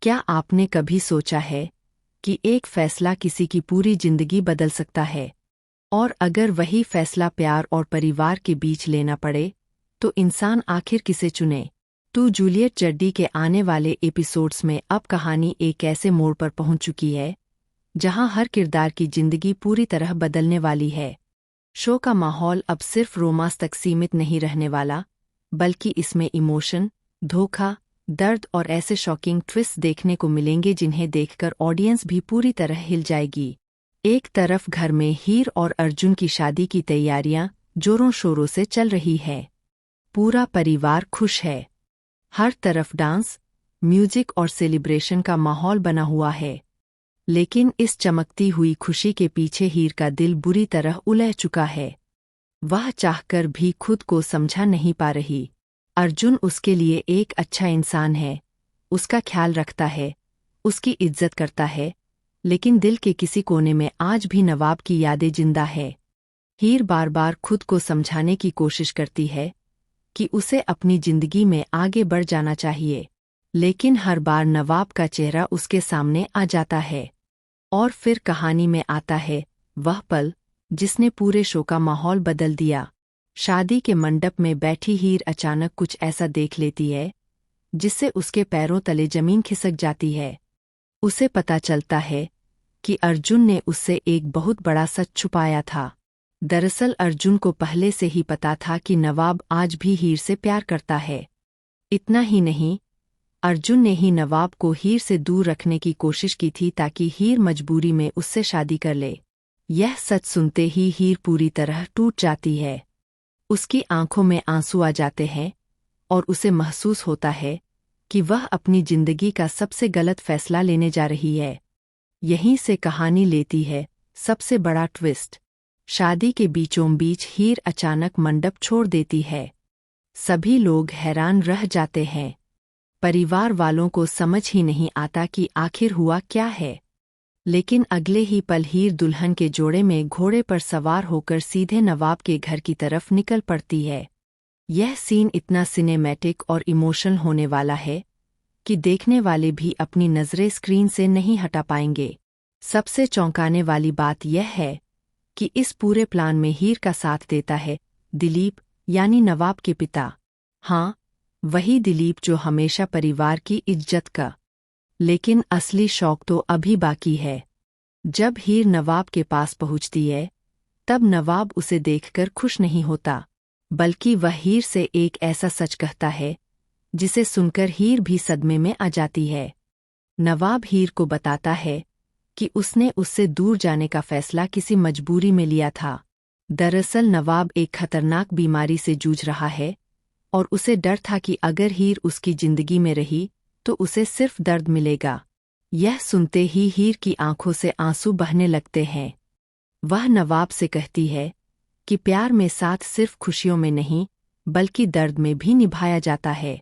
क्या आपने कभी सोचा है कि एक फैसला किसी की पूरी जिंदगी बदल सकता है? और अगर वही फैसला प्यार और परिवार के बीच लेना पड़े तो इंसान आखिर किसे चुने? तो जूलियट जड्डी के आने वाले एपिसोड्स में अब कहानी एक ऐसे मोड़ पर पहुंच चुकी है जहां हर किरदार की जिंदगी पूरी तरह बदलने वाली है। शो का माहौल अब सिर्फ रोमांस तक सीमित नहीं रहने वाला, बल्कि इसमें इमोशन, धोखा, दर्द और ऐसे शॉकिंग ट्विस्ट देखने को मिलेंगे जिन्हें देखकर ऑडियंस भी पूरी तरह हिल जाएगी। एक तरफ घर में हीर और अर्जुन की शादी की तैयारियां जोरों शोरों से चल रही है। पूरा परिवार खुश है। हर तरफ डांस, म्यूजिक और सेलिब्रेशन का माहौल बना हुआ है। लेकिन इस चमकती हुई खुशी के पीछे हीर का दिल बुरी तरह उलझ चुका है। वह चाहकर भी खुद को समझा नहीं पा रही। अर्जुन उसके लिए एक अच्छा इंसान है, उसका ख्याल रखता है, उसकी इज्जत करता है, लेकिन दिल के किसी कोने में आज भी नवाब की यादें जिंदा है। हीर बार बार खुद को समझाने की कोशिश करती है कि उसे अपनी जिंदगी में आगे बढ़ जाना चाहिए, लेकिन हर बार नवाब का चेहरा उसके सामने आ जाता है। और फिर कहानी में आता है वह पल जिसने पूरे शो का माहौल बदल दिया। शादी के मंडप में बैठी हीर अचानक कुछ ऐसा देख लेती है जिससे उसके पैरों तले जमीन खिसक जाती है। उसे पता चलता है कि अर्जुन ने उससे एक बहुत बड़ा सच छुपाया था। दरअसल अर्जुन को पहले से ही पता था कि नवाब आज भी हीर से प्यार करता है। इतना ही नहीं, अर्जुन ने ही नवाब को हीर से दूर रखने की कोशिश की थी ताकि हीर मजबूरी में उससे शादी कर ले। यह सच सुनते ही हीर पूरी तरह टूट जाती है। उसकी आंखों में आंसू आ जाते हैं और उसे महसूस होता है कि वह अपनी जिंदगी का सबसे गलत फैसला लेने जा रही है। यहीं से कहानी लेती है सबसे बड़ा ट्विस्ट। शादी के बीचों बीच हीर अचानक मंडप छोड़ देती है। सभी लोग हैरान रह जाते हैं। परिवार वालों को समझ ही नहीं आता कि आखिर हुआ क्या है। लेकिन अगले ही पल हीर दुल्हन के जोड़े में घोड़े पर सवार होकर सीधे नवाब के घर की तरफ निकल पड़ती है। यह सीन इतना सिनेमैटिक और इमोशनल होने वाला है कि देखने वाले भी अपनी नज़रें स्क्रीन से नहीं हटा पाएंगे। सबसे चौंकाने वाली बात यह है कि इस पूरे प्लान में हीर का साथ देता है दिलीप, यानी नवाब के पिता। हाँ, वही दिलीप जो हमेशा परिवार की इज्जत का। लेकिन असली शौक तो अभी बाकी है। जब हीर नवाब के पास पहुंचती है तब नवाब उसे देखकर खुश नहीं होता, बल्कि वह हीर से एक ऐसा सच कहता है जिसे सुनकर हीर भी सदमे में आ जाती है। नवाब हीर को बताता है कि उसने उससे दूर जाने का फैसला किसी मजबूरी में लिया था। दरअसल नवाब एक खतरनाक बीमारी से जूझ रहा है और उसे डर था कि अगर हीर उसकी जिंदगी में रही तो उसे सिर्फ दर्द मिलेगा। यह सुनते ही हीर की आंखों से आंसू बहने लगते हैं। वह नवाब से कहती है कि प्यार में साथ सिर्फ खुशियों में नहीं बल्कि दर्द में भी निभाया जाता है।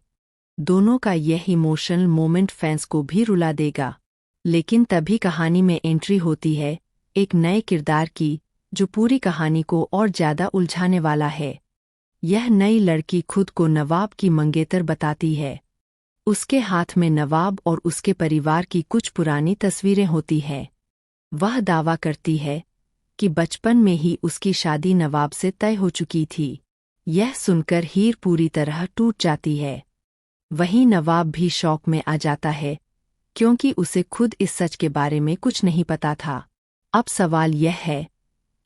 दोनों का यह इमोशनल मोमेंट फैंस को भी रुला देगा। लेकिन तभी कहानी में एंट्री होती है एक नए किरदार की जो पूरी कहानी को और ज़्यादा उलझाने वाला है। यह नई लड़की खुद को नवाब की मंगेतर बताती है। उसके हाथ में नवाब और उसके परिवार की कुछ पुरानी तस्वीरें होती हैं। वह दावा करती है कि बचपन में ही उसकी शादी नवाब से तय हो चुकी थी। यह सुनकर हीर पूरी तरह टूट जाती है। वहीं नवाब भी शौक में आ जाता है क्योंकि उसे खुद इस सच के बारे में कुछ नहीं पता था। अब सवाल यह है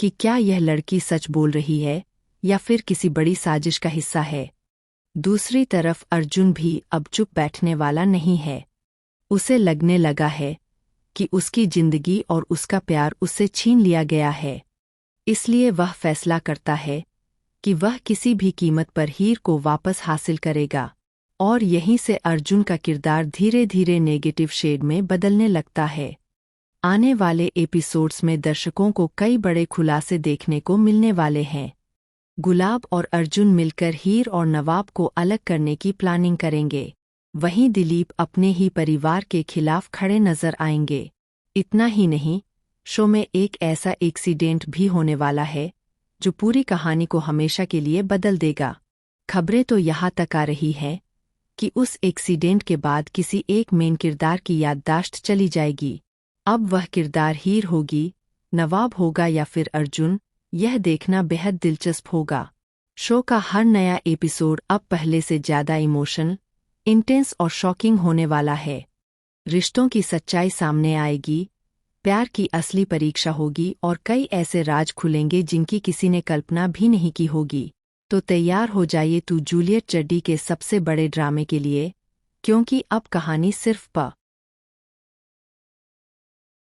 कि क्या यह लड़की सच बोल रही है या फिर किसी बड़ी साजिश का हिस्सा है। दूसरी तरफ अर्जुन भी अब चुप बैठने वाला नहीं है। उसे लगने लगा है कि उसकी जिंदगी और उसका प्यार उससे छीन लिया गया है। इसलिए वह फैसला करता है कि वह किसी भी कीमत पर हीर को वापस हासिल करेगा। और यहीं से अर्जुन का किरदार धीरे धीरे नेगेटिव शेड में बदलने लगता है। आने वाले एपिसोड्स में दर्शकों को कई बड़े खुलासे देखने को मिलने वाले हैं। गुलाब और अर्जुन मिलकर हीर और नवाब को अलग करने की प्लानिंग करेंगे। वहीं दिलीप अपने ही परिवार के खिलाफ खड़े नजर आएंगे। इतना ही नहीं, शो में एक ऐसा एक्सीडेंट भी होने वाला है जो पूरी कहानी को हमेशा के लिए बदल देगा। खबरें तो यहाँ तक आ रही हैं कि उस एक्सीडेंट के बाद किसी एक मेन किरदार की याददाश्त चली जाएगी। अब वह किरदार हीर होगी, नवाब होगा या फिर अर्जुन, यह देखना बेहद दिलचस्प होगा। शो का हर नया एपिसोड अब पहले से ज़्यादा इमोशनल, इंटेंस और शॉकिंग होने वाला है। रिश्तों की सच्चाई सामने आएगी, प्यार की असली परीक्षा होगी और कई ऐसे राज खुलेंगे जिनकी किसी ने कल्पना भी नहीं की होगी। तो तैयार हो जाइए तू जूलियट चड्डी के सबसे बड़े ड्रामे के लिए, क्योंकि अब कहानी सिर्फ